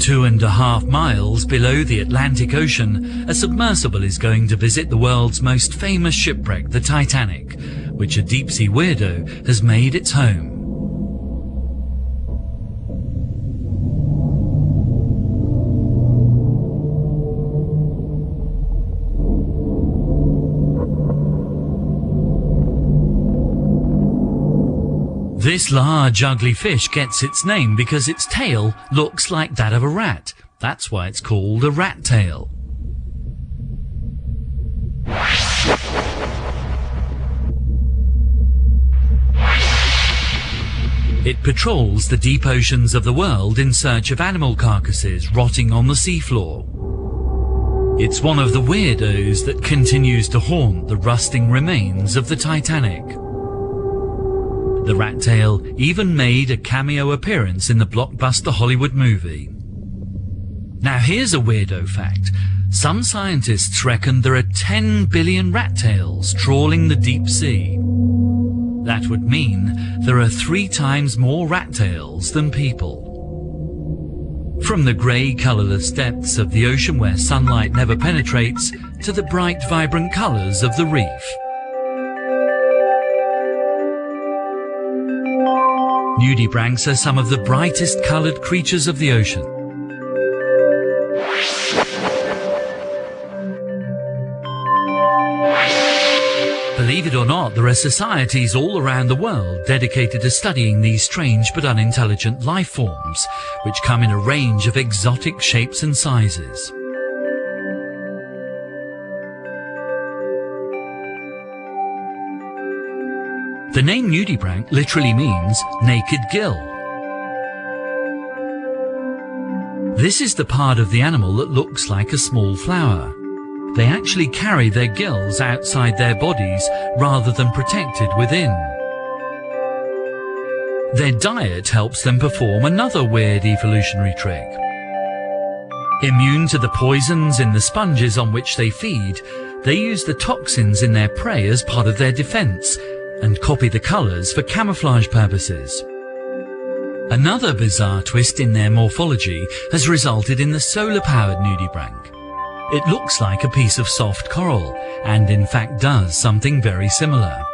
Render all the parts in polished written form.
2.5 miles below the Atlantic Ocean, a submersible is going to visit the world's most famous shipwreck, the Titanic, which a deep-sea weirdo has made its home. This large, ugly fish gets its name because its tail looks like that of a rat. That's why it's called a rat tail. It patrols the deep oceans of the world in search of animal carcasses rotting on the seafloor. It's one of the weirdos that continues to haunt the rusting remains of the Titanic. The rat tail even made a cameo appearance in the blockbuster Hollywood movie. Now here's a weirdo fact. Some scientists reckon there are 10 billion rat tails trawling the deep sea. That would mean there are 3 times more rat tails than people. From the grey, colourless depths of the ocean where sunlight never penetrates to the bright, vibrant colours of the reef. Nudibranchs are some of the brightest coloured creatures of the ocean. Believe it or not, there are societies all around the world dedicated to studying these strange but unintelligent life forms, which come in a range of exotic shapes and sizes. The name nudibranch literally means naked gill. This is the part of the animal that looks like a small flower. They actually carry their gills outside their bodies rather than protected within. Their diet helps them perform another weird evolutionary trick. Immune to the poisons in the sponges on which they feed, they use the toxins in their prey as part of their defense and copy the colors for camouflage purposes. Another bizarre twist in their morphology has resulted in the solar-powered nudibranch. It looks like a piece of soft coral, and in fact does something very similar.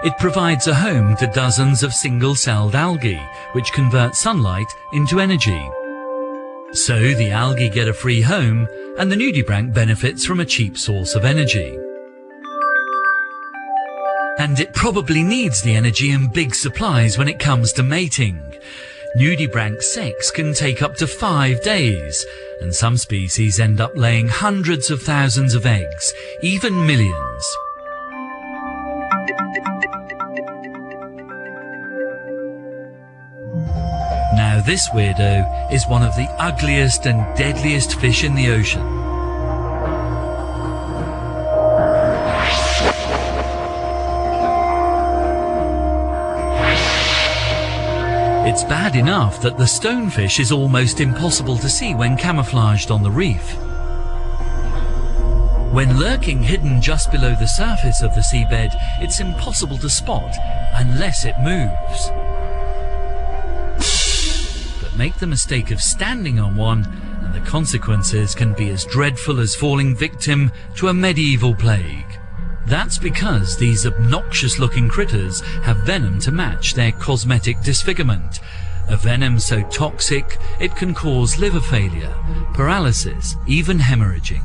It provides a home to dozens of single-celled algae, which convert sunlight into energy. So the algae get a free home, and the nudibranch benefits from a cheap source of energy. And it probably needs the energy in big supplies when it comes to mating. Nudibranch sex can take up to 5 days, and some species end up laying hundreds of thousands of eggs, even millions. Now this weirdo is one of the ugliest and deadliest fish in the ocean. It's bad enough that the stonefish is almost impossible to see when camouflaged on the reef. When lurking hidden just below the surface of the seabed, it's impossible to spot unless it moves. But make the mistake of standing on one, and the consequences can be as dreadful as falling victim to a medieval plague. That's because these obnoxious-looking critters have venom to match their cosmetic disfigurement, a venom so toxic it can cause liver failure, paralysis, even hemorrhaging.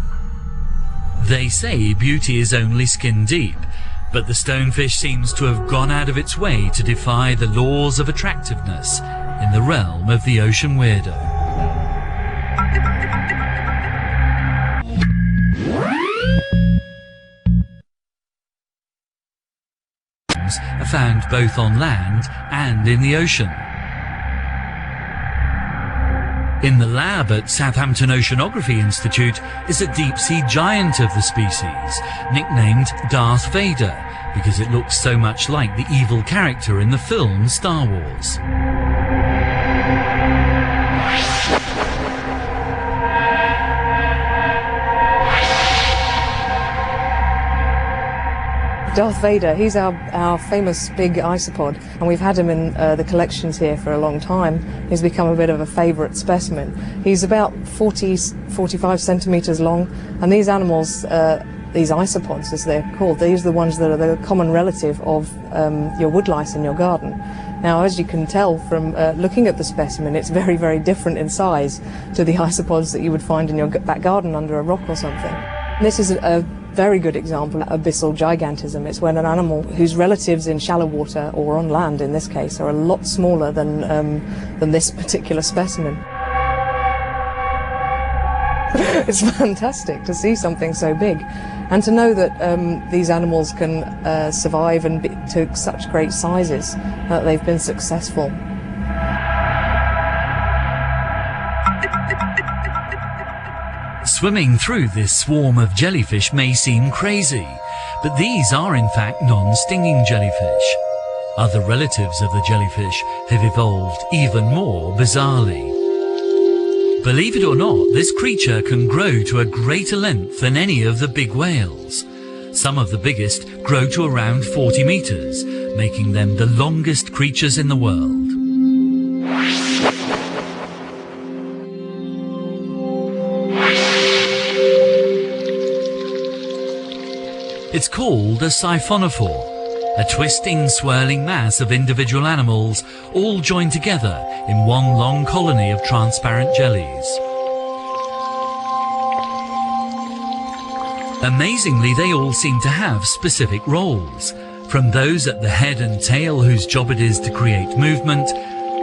They say beauty is only skin deep, but the stonefish seems to have gone out of its way to defy the laws of attractiveness in the realm of the ocean weirdo. Are found both on land and in the ocean. In the lab at Southampton Oceanography Institute is a deep-sea giant of the species, nicknamed Darth Vader, because it looks so much like the evil character in the film Star Wars. Darth Vader, he's our famous big isopod, and we've had him in the collections here for a long time. He's become a bit of a favourite specimen. He's about 45 centimetres long, and these animals, these isopods as they're called, these are the ones that are the common relative of your woodlice in your garden. Now, as you can tell from looking at the specimen, it's very, very different in size to the isopods that you would find in your back garden under a rock or something. This is a very good example of abyssal gigantism. It's when an animal whose relatives in shallow water, or on land in this case, are a lot smaller than this particular specimen. It's fantastic to see something so big, and to know that these animals can survive and be to such great sizes, that they've been successful. Swimming through this swarm of jellyfish may seem crazy, but these are in fact non-stinging jellyfish. Other relatives of the jellyfish have evolved even more bizarrely. Believe it or not, this creature can grow to a greater length than any of the big whales. Some of the biggest grow to around 40 meters, making them the longest creatures in the world. It's called a siphonophore, a twisting, swirling mass of individual animals all joined together in one long colony of transparent jellies. Amazingly, they all seem to have specific roles, from those at the head and tail whose job it is to create movement,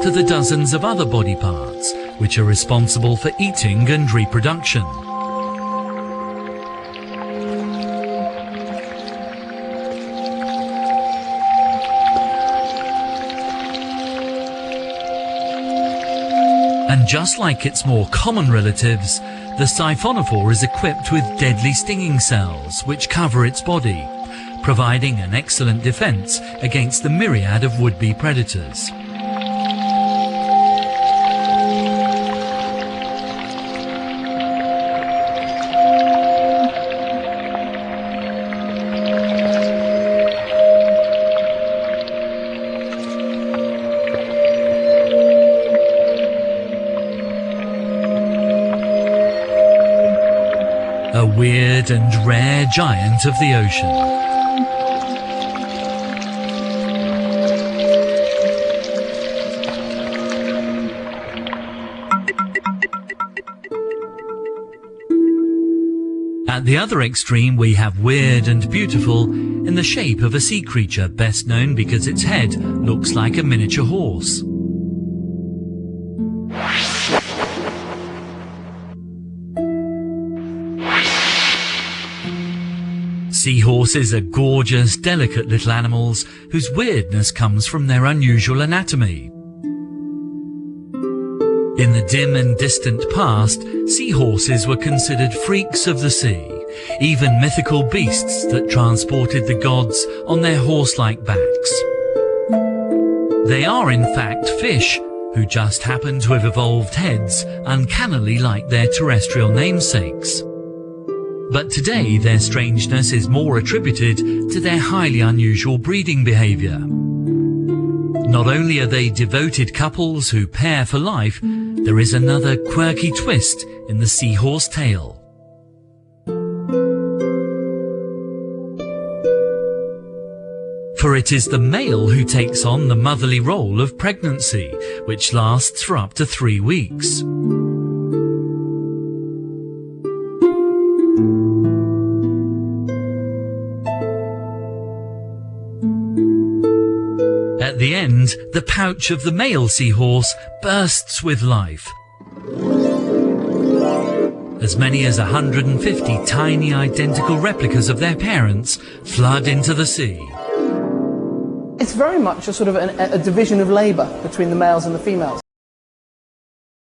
to the dozens of other body parts which are responsible for eating and reproduction. And just like its more common relatives, the siphonophore is equipped with deadly stinging cells which cover its body, providing an excellent defense against the myriad of would-be predators. A weird and rare giant of the ocean. At the other extreme, we have weird and beautiful in the shape of a sea creature best known because its head looks like a miniature horse. Seahorses are gorgeous, delicate little animals whose weirdness comes from their unusual anatomy. In the dim and distant past, seahorses were considered freaks of the sea, even mythical beasts that transported the gods on their horse-like backs. They are in fact fish who just happen to have evolved heads uncannily like their terrestrial namesakes. But today their strangeness is more attributed to their highly unusual breeding behaviour. Not only are they devoted couples who pair for life, there is another quirky twist in the seahorse tale. For it is the male who takes on the motherly role of pregnancy, which lasts for up to 3 weeks. At the end, the pouch of the male seahorse bursts with life. As many as 150 tiny identical replicas of their parents flood into the sea. It's very much a sort of a division of labour between the males and the females.